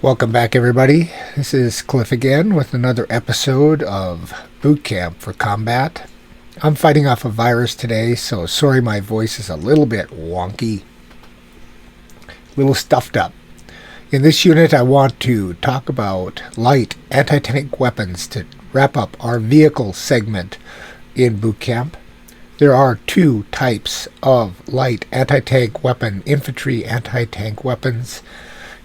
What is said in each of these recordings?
Welcome back, everybody. This is Cliff again with another episode of Boot Camp for Combat. I'm fighting off a virus today, so sorry my voice is a little bit wonky, a little stuffed up. In this unit, I want to talk about light anti-tank weapons to wrap up our vehicle segment in Boot Camp. There are two types of light anti-tank weapon, infantry anti-tank weapons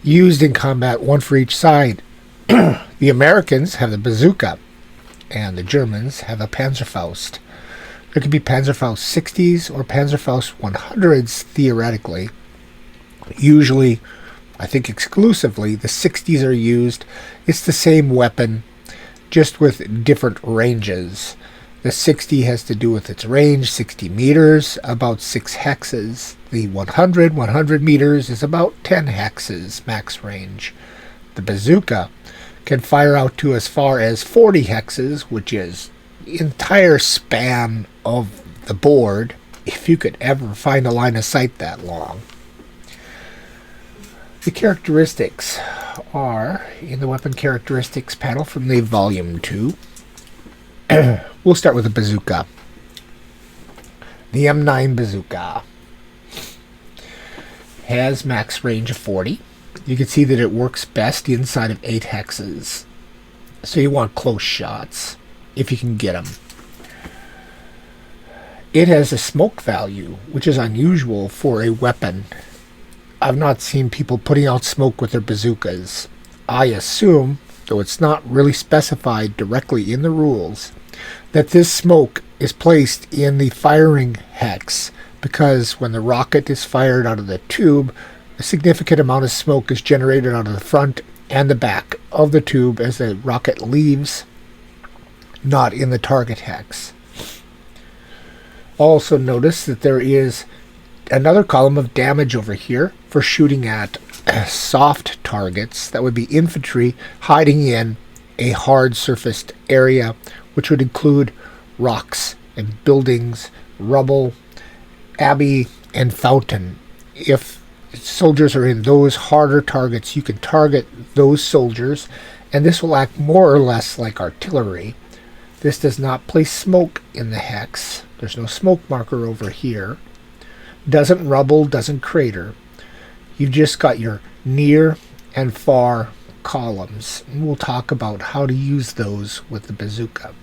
used in combat, one for each side. The Americans have the Bazooka, and the Germans have a Panzerfaust. There could be Panzerfaust 60s or Panzerfaust 100s, theoretically. Usually, I think exclusively, the 60s are used. It's the same weapon, just with different ranges. The 60 has to do with its range, 60 meters, about 6 hexes. The 100 meters is about 10 hexes max range. The bazooka can fire out to as far as 40 hexes, which is the entire span of the board, if you could ever find a line of sight that long. The characteristics are in the weapon characteristics panel from the volume 2. We'll start with the bazooka. The M9 bazooka has max range of 40. You can see that it works best inside of 8 hexes. So you want close shots, if you can get them. It has a smoke value, which is unusual for a weapon. I've not seen people putting out smoke with their bazookas. I assume, though it's not really specified directly in the rules, that this smoke is placed in the firing hex, because when the rocket is fired out of the tube, a significant amount of smoke is generated out of the front and the back of the tube as the rocket leaves, not in the target hex. Also notice that there is another column of damage over here for shooting at soft targets. That would be infantry hiding in a hard surfaced area, which would include rocks and buildings, rubble, abbey, and fountain. If soldiers are in those harder targets, you can target those soldiers, and this will act more or less like artillery. This does not place smoke in the hex. There's no smoke marker over here. Doesn't rubble, doesn't crater. You've just got your near and far columns. And we'll talk about how to use those with the bazooka.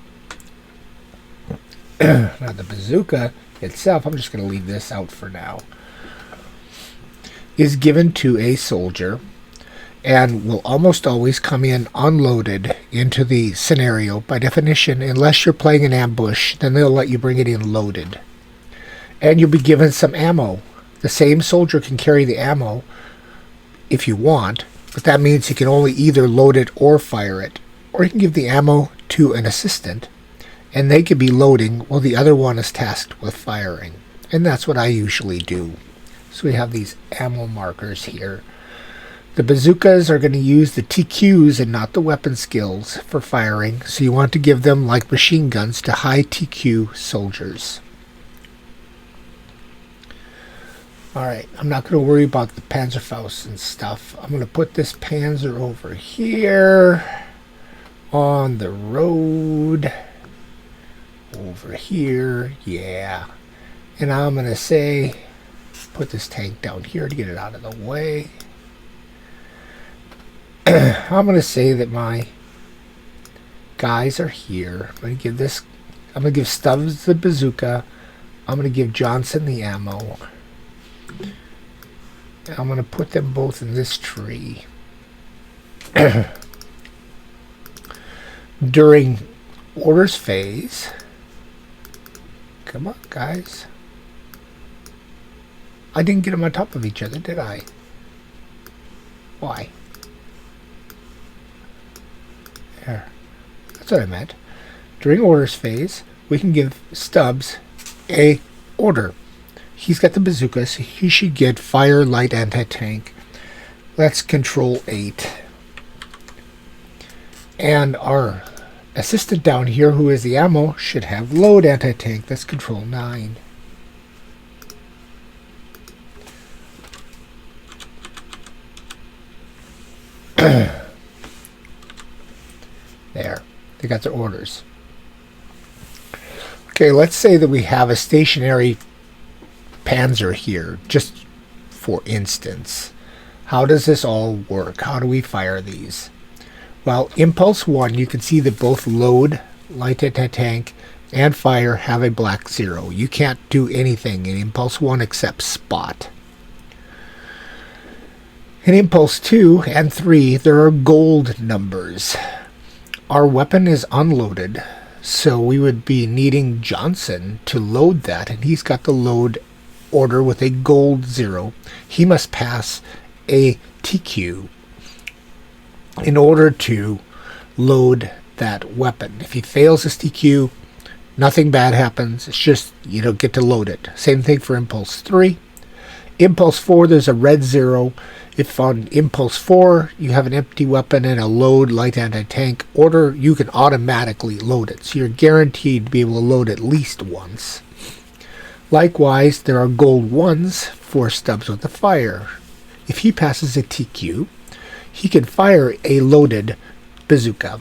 Now the bazooka itself, I'm just going to leave this out for now, is given to a soldier and will almost always come in unloaded into the scenario. By definition, unless you're playing an ambush, then they'll let you bring it in loaded. And you'll be given some ammo. The same soldier can carry the ammo if you want, but that means he can only either load it or fire it. Or you can give the ammo to an assistant, and they could be loading while the other one is tasked with firing. And that's what I usually do. So we have these ammo markers here. The bazookas are going to use the TQs and not the weapon skills for firing, so you want to give them, like machine guns, to high TQ soldiers. Alright, I'm not going to worry about the Panzerfaust and stuff. I'm going to put this Panzer over here on the road. Over here, yeah. And I'm going to say, put this tank down here to get it out of the way. I'm going to say that my guys are here. I'm going to give Stubbs the bazooka. I'm going to give Johnson the ammo. I'm going to put them both in this tree. During orders phase, come on, guys. I didn't get them on top of each other, did I? Why? There. That's what I meant. During orders phase, we can give Stubbs a order. He's got the bazooka, so he should get fire light anti-tank. That's control 8. And our assistant down here, who is the ammo, should have load anti-tank. That's control 9. There, they got their orders. Okay, let's say that we have a stationary Panzer here, just for instance. How does this all work? How do we fire these? Well, Impulse 1, you can see that both load, light anti-tank, and fire have a black 0. You can't do anything in Impulse 1 except spot. In Impulse 2 and 3, there are gold numbers. Our weapon is unloaded, so we would be needing Johnson to load that, and he's got the load order with a gold 0. He must pass a TQ in order to load that weapon. If he fails his TQ, nothing bad happens. It's just you don't get to load it. Same thing for Impulse 3. Impulse 4, there's a red 0. If on Impulse 4 you have an empty weapon and a load light anti-tank order, you can automatically load it. So you're guaranteed to be able to load at least once. Likewise, there are gold 1s for Stubbs with the fire. If he passes a TQ, he can fire a loaded bazooka.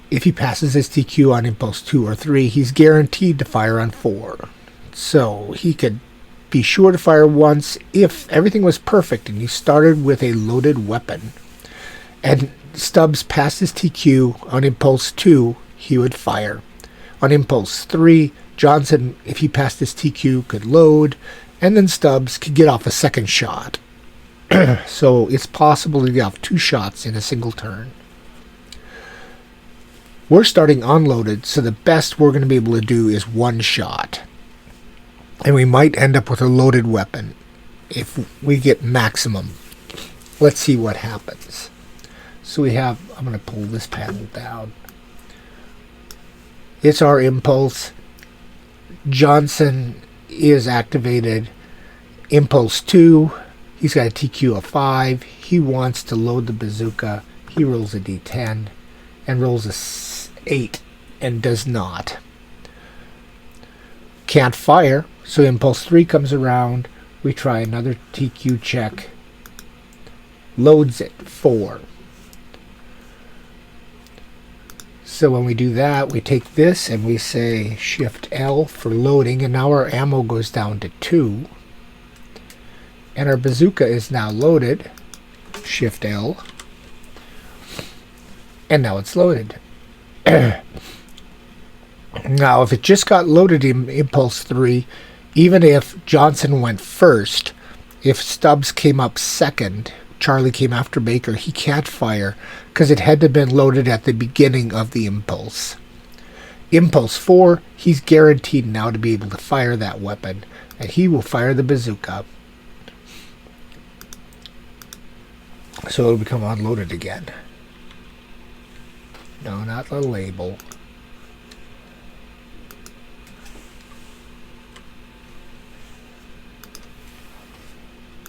If he passes his TQ on Impulse 2 or 3, he's guaranteed to fire on 4. So he could be sure to fire once if everything was perfect and you started with a loaded weapon. And Stubbs passed his TQ on Impulse 2, he would fire. On Impulse 3, Johnson, if he passed his TQ, could load, and then Stubbs could get off a second shot. So it's possible to get off 2 shots in a single turn. We're starting unloaded, so the best we're going to be able to do is 1 shot. And we might end up with a loaded weapon if we get maximum. Let's see what happens. So we have, I'm going to pull this panel down. It's our Impulse. Johnson is activated. Impulse 2, he's got a TQ of 5. He wants to load the bazooka. He rolls a D10 and rolls a 8 and does not. Can't fire, so Impulse 3 comes around. We try another TQ check. Loads it, 4. So when we do that, we take this and we say Shift L for loading, and now our ammo goes down to 2. And our bazooka is now loaded. Shift L. And now it's loaded. Now, if it just got loaded in Impulse 3, even if Johnson went first, if Stubbs came up second, Charlie came after Baker, he can't fire because it had to have been loaded at the beginning of the impulse. Impulse 4, he's guaranteed now to be able to fire that weapon, and he will fire the bazooka. So it'll become unloaded again. No, not the label.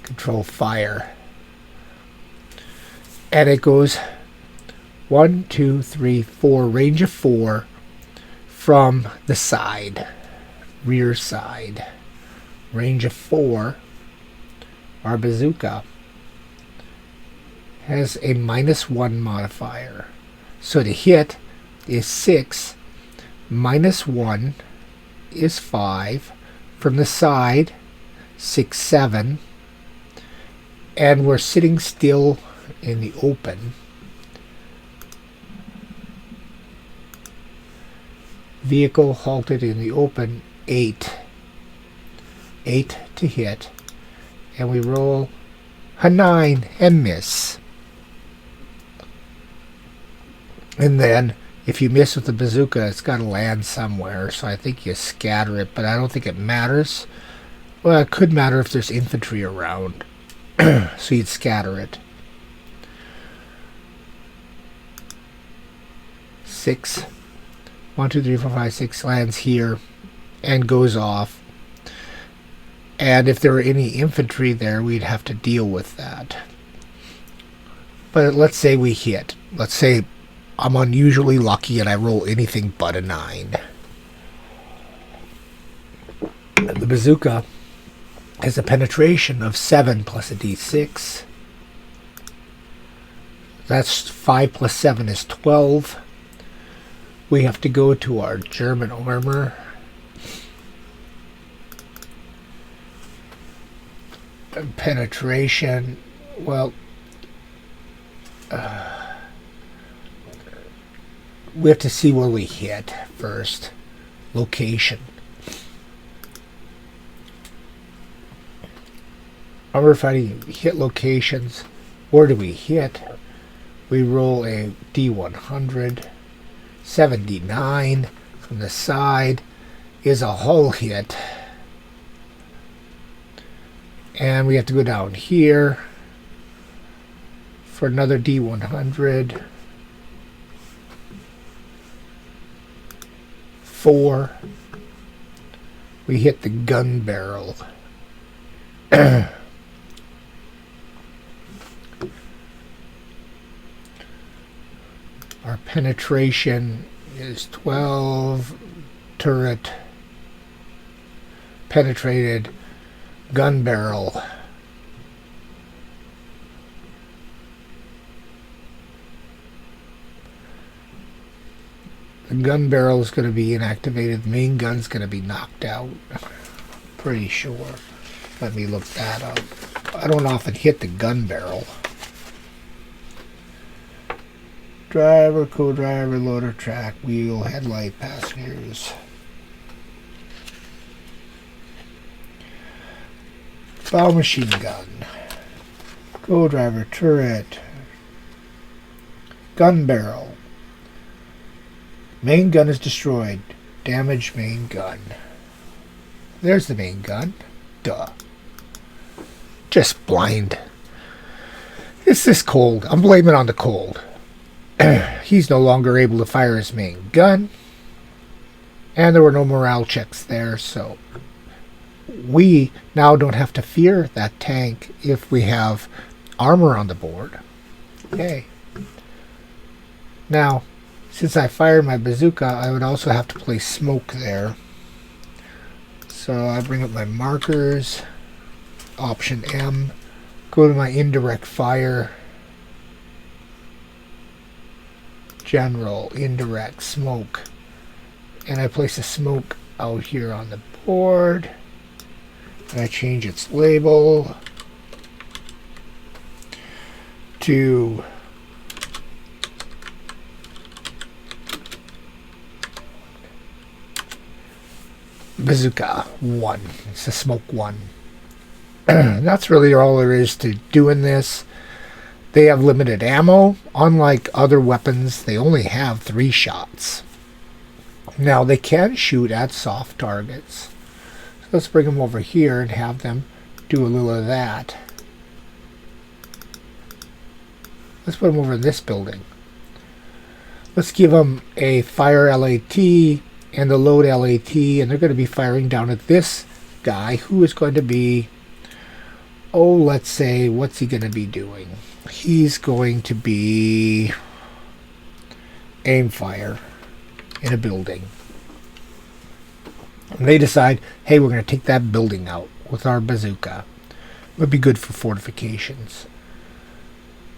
Control fire. And it goes 1, 2, 3, 4, range of 4 from the side, rear side. Range of 4. Our bazooka has a -1 modifier. So to hit is 6, -1 is 5. From the side, 6, 7. And we're sitting still in the open. Vehicle halted in the open, 8. 8 to hit. And we roll a 9 and miss. And then, if you miss with the bazooka, it's got to land somewhere, so I think you scatter it, but I don't think it matters. Well, it could matter if there's infantry around. So you'd scatter it. 6. 1, 2, 3, 4, 5, 6 lands here and goes off. And if there were any infantry there, we'd have to deal with that. But let's say we hit. Let's say I'm unusually lucky and I roll anything but a 9. The bazooka has a penetration of 7 plus a d6. That's 5 plus 7 is 12. We have to go to our German armor. And penetration, well, we have to see where we hit first. Location. Armor fighting, hit locations. Where do we hit? We roll a D100. 79 from the side is a hull hit. And we have to go down here for another D100. 4. We hit the gun barrel. Our penetration is 12. Turret penetrated. Gun barrel. The gun barrel is going to be inactivated. The main gun's going to be knocked out. Pretty sure. Let me look that up. I don't often hit the gun barrel. Driver, co-driver, loader, track, wheel, headlight, passengers. Bow machine gun. Co-driver, turret. Gun barrel. Main gun is destroyed. Damaged main gun. There's the main gun. Duh. Just blind. It's this cold. I'm blaming it on the cold. He's no longer able to fire his main gun. And there were no morale checks there, so we now don't have to fear that tank if we have armor on the board. Okay. Now, since I fired my bazooka, I would also have to place smoke there. So I bring up my markers, option M, go to my indirect fire, general, indirect, smoke, and I place a smoke out here on the board, and I change its label to Bazooka 1. It's a smoke 1. That's really all there is to doing this. They have limited ammo. Unlike other weapons, they only have 3 shots. Now, they can shoot at soft targets. So let's bring them over here and have them do a little of that. Let's put them over in this building. Let's give them a fire LAT and the load LAT, and they're going to be firing down at this guy who is going to be, oh, let's say, what's he going to be doing? He's going to be aim fire in a building. And they decide, hey, we're going to take that building out with our bazooka. It would be good for fortifications.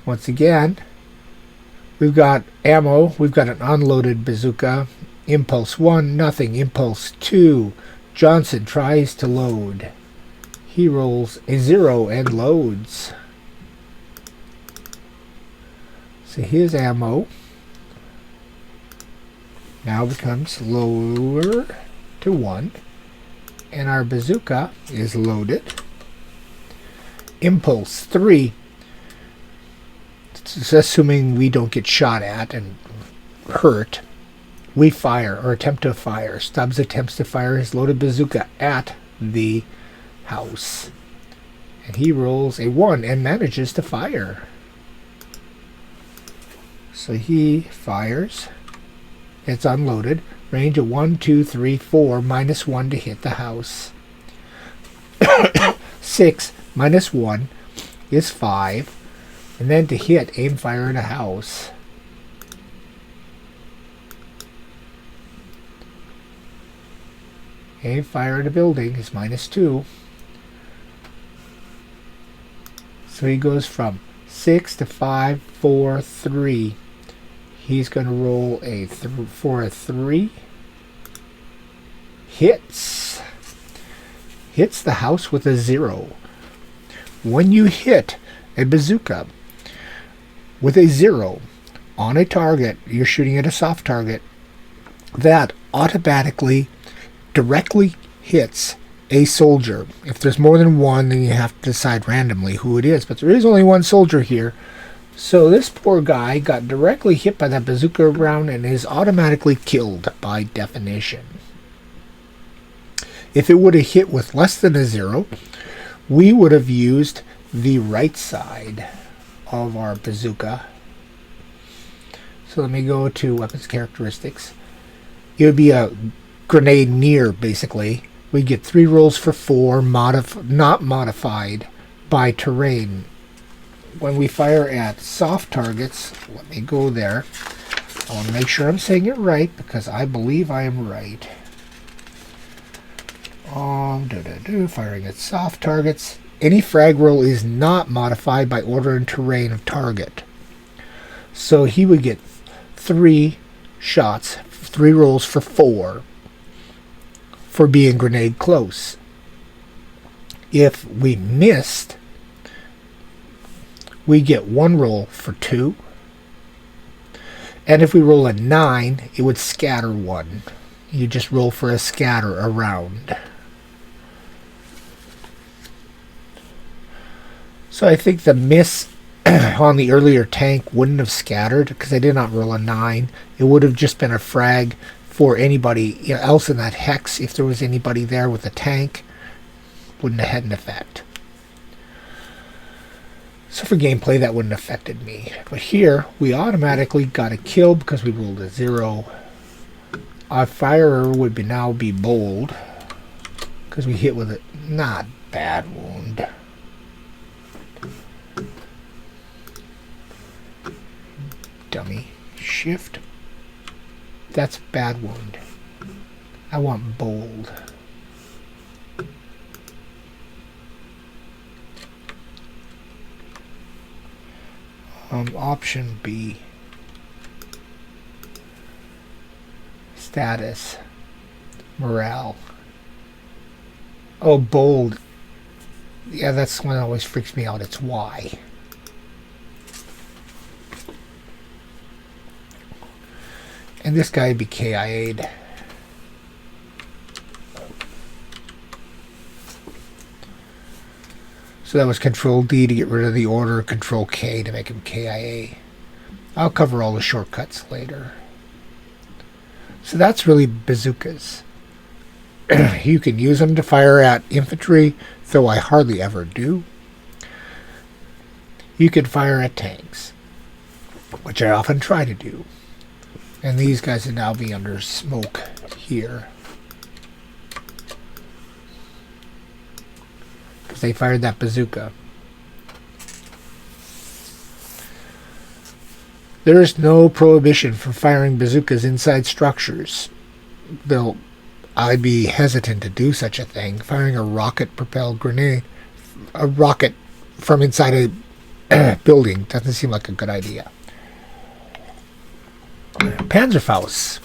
Once again, we've got ammo. We've got an unloaded bazooka. Impulse 1, nothing. Impulse 2, Johnson tries to load. He rolls a 0 and loads. So his ammo now becomes lower to 1, and our bazooka is loaded. Impulse 3, it's assuming we don't get shot at and hurt, we fire or attempt to fire. Stubbs attempts to fire his loaded bazooka at the house, and he rolls a 1 and manages to fire. So he fires. It's unloaded. Range of 1, 2, 3, 4, minus 1 to hit the house. 6 minus 1 is 5. And then to hit, aim fire in a house. Aim fire in a building is minus 2. So he goes from 6 to 5, 4, 3. He's going to roll for a 3. Hits. Hits the house with a 0. When you hit a bazooka with a 0 on a target, you're shooting at a soft target, that automatically directly hits a soldier. If there's more than one, then you have to decide randomly who it is. But there is only one soldier here. So this poor guy got directly hit by that bazooka round and is automatically killed by definition. If it would have hit with less than a 0, we would have used the right side of our bazooka. So let me go to weapons characteristics. It would be a grenade near, basically. We get 3 rolls for 4, not modified by terrain. When we fire at soft targets, let me go there. I want to make sure I'm saying it right because I believe I am right. Firing at soft targets. Any frag roll is not modified by order and terrain of target. So he would get 3 shots, 3 rolls for 4 for being grenade close. If we missed, we get 1 roll for 2. And if we roll a 9, it would scatter 1. You just roll for a scatter around. So I think the miss on the earlier tank wouldn't have scattered because I did not roll a 9. It would have just been a frag for anybody else in that hex. If there was anybody there with a tank, wouldn't have had an effect. So for gameplay, that wouldn't have affected me. But here, we automatically got a kill because we rolled a 0. Our firer would now be bold because we hit with a not bad wound. Dummy. Shift. That's bad wound. I want bold. Option B. Status. Morale. Oh, bold. Yeah, that's one that always freaks me out. It's Y. And this guy would be KIA'd. So that was Control D to get rid of the order, Control K to make him KIA. I'll cover all the shortcuts later. So that's really bazookas. You can use them to fire at infantry, though I hardly ever do. You can fire at tanks, which I often try to do. And these guys would now be under smoke here. Because they fired that bazooka. There is no prohibition for firing bazookas inside structures. Though I'd be hesitant to do such a thing. Firing a rocket-propelled grenade, a rocket from inside a building, doesn't seem like a good idea. Panzerfaust.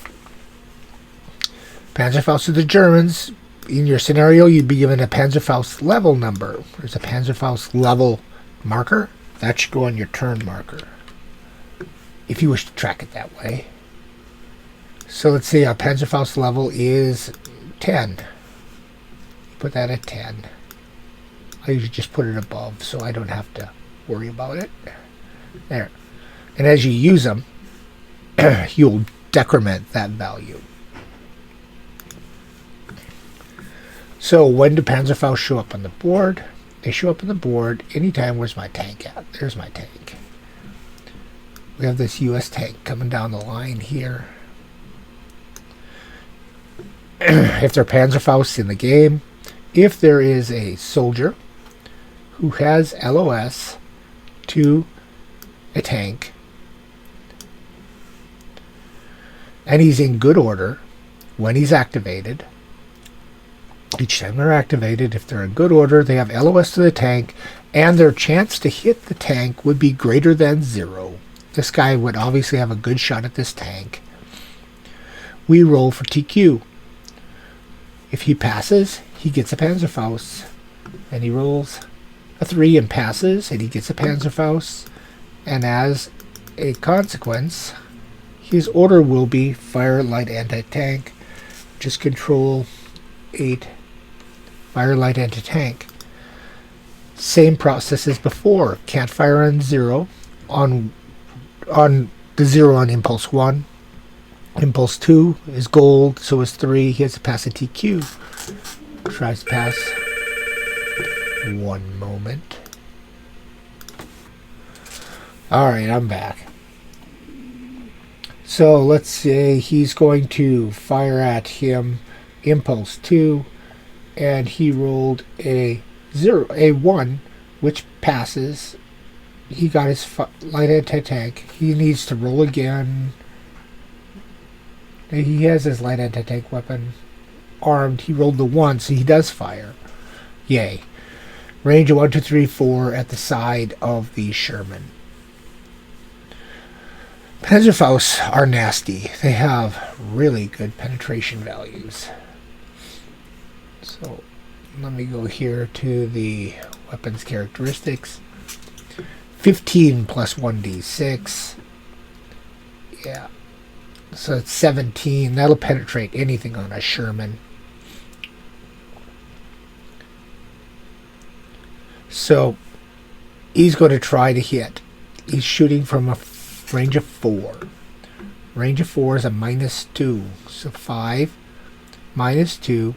Panzerfaust are the Germans. In your scenario, you'd be given a Panzerfaust level number. There's a Panzerfaust level marker. That should go on your turn marker, if you wish to track it that way. So let's say our Panzerfaust level is 10. Put that at 10. I usually just put it above so I don't have to worry about it. There. And as you use them, you'll decrement that value. So when do Panzerfaust show up on the board? They show up on the board anytime. Where's my tank at? There's my tank. We have this US tank coming down the line here. If there are Panzerfausts in the game, if there is a soldier who has LOS to a tank, and he's in good order when he's activated, Each time they're activated, if they're in good order, they have LOS to the tank, and their chance to hit the tank would be greater than 0. This guy would obviously have a good shot at this tank. We roll for TQ. If he passes, he gets a Panzerfaust. And he rolls a 3 and passes, and he gets a Panzerfaust. And as a consequence, his order will be fire, light, anti-tank. Just control 8. Fire, light, anti-tank. Same process as before. Can't fire on 0. On the 0 on impulse 1. Impulse 2 is gold, so is 3. He has to pass a TQ. Tries to pass. One moment. Alright, I'm back. So let's say he's going to fire at him impulse 2, and he rolled a 1, which passes. He got his light anti-tank. He needs to roll again. He has his light anti-tank weapon armed. He rolled the 1, so he does fire. Yay. Range of 1, 2, 3, 4 at the side of the Sherman. Panzerfausts are nasty. They have really good penetration values. So let me go here to the weapons characteristics. 15 plus 1d6. Yeah. So it's 17. That'll penetrate anything on a Sherman. So he's going to try to hit. He's shooting from a range of 4. Range of 4 is a -2. So 5 minus 2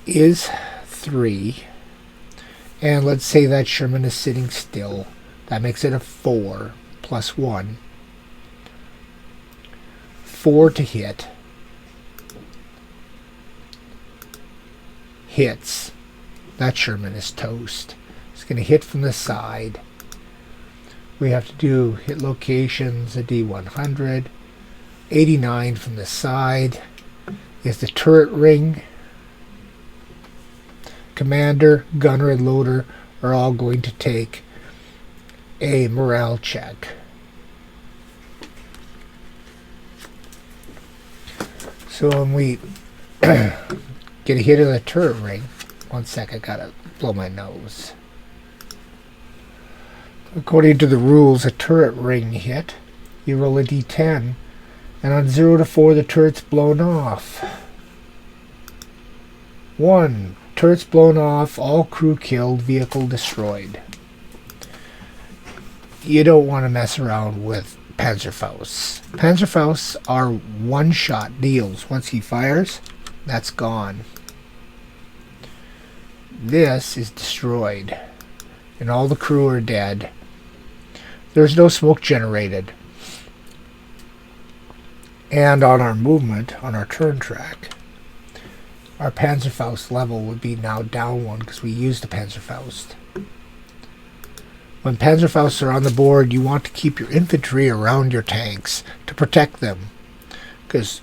is 3. And let's say that Sherman is sitting still. That makes it a 4 plus 1. 4 to hit. Hits. That Sherman is toast. It's going to hit from the side. We have to do hit locations, a D100. 89 from the side is the turret ring. Commander, gunner, and loader are all going to take a morale check. So when we get a hit of the turret ring, one sec, I gotta blow my nose. According to the rules, a turret ring hit, you roll a d10, and on 0 to 4 the turret's blown off. 1. Turret's blown off, all crew killed, vehicle destroyed. You don't want to mess around with Panzerfausts. Panzerfausts are one-shot deals. Once he fires, that's gone. This is destroyed, and all the crew are dead. There's no smoke generated. And on our movement, on our turn track, our Panzerfaust level would be now down 1 because we used the Panzerfaust. When Panzerfausts are on the board, you want to keep your infantry around your tanks to protect them. Because,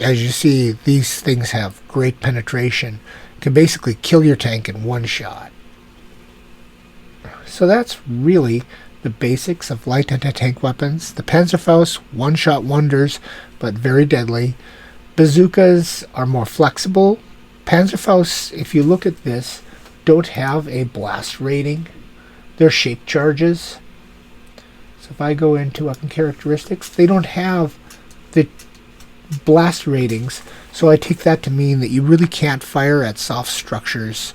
as you see, these things have great penetration. Can basically kill your tank in one shot. So that's really the basics of light anti-tank weapons. The Panzerfaust, one-shot wonders, but very deadly. Bazookas are more flexible. Panzerfausts, if you look at this, don't have a blast rating. They're shape charges. So if I go into weapon characteristics, they don't have the blast ratings. So I take that to mean that you really can't fire at soft structures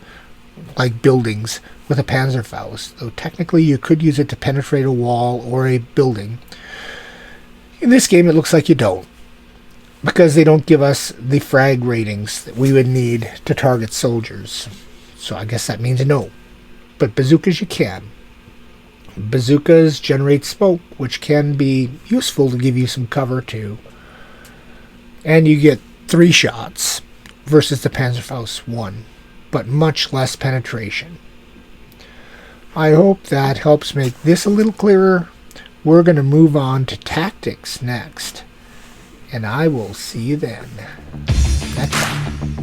like buildings with a Panzerfaust, though technically you could use it to penetrate a wall or a building. In this game it looks like you don't, because they don't give us the frag ratings that we would need to target soldiers. So I guess that means no. But bazookas you can. Bazookas generate smoke, which can be useful to give you some cover too. And you get 3 shots versus the Panzerfaust 1, but much less penetration. I hope that helps make this a little clearer. We're going to move on to tactics next, and I will see you then. That's all.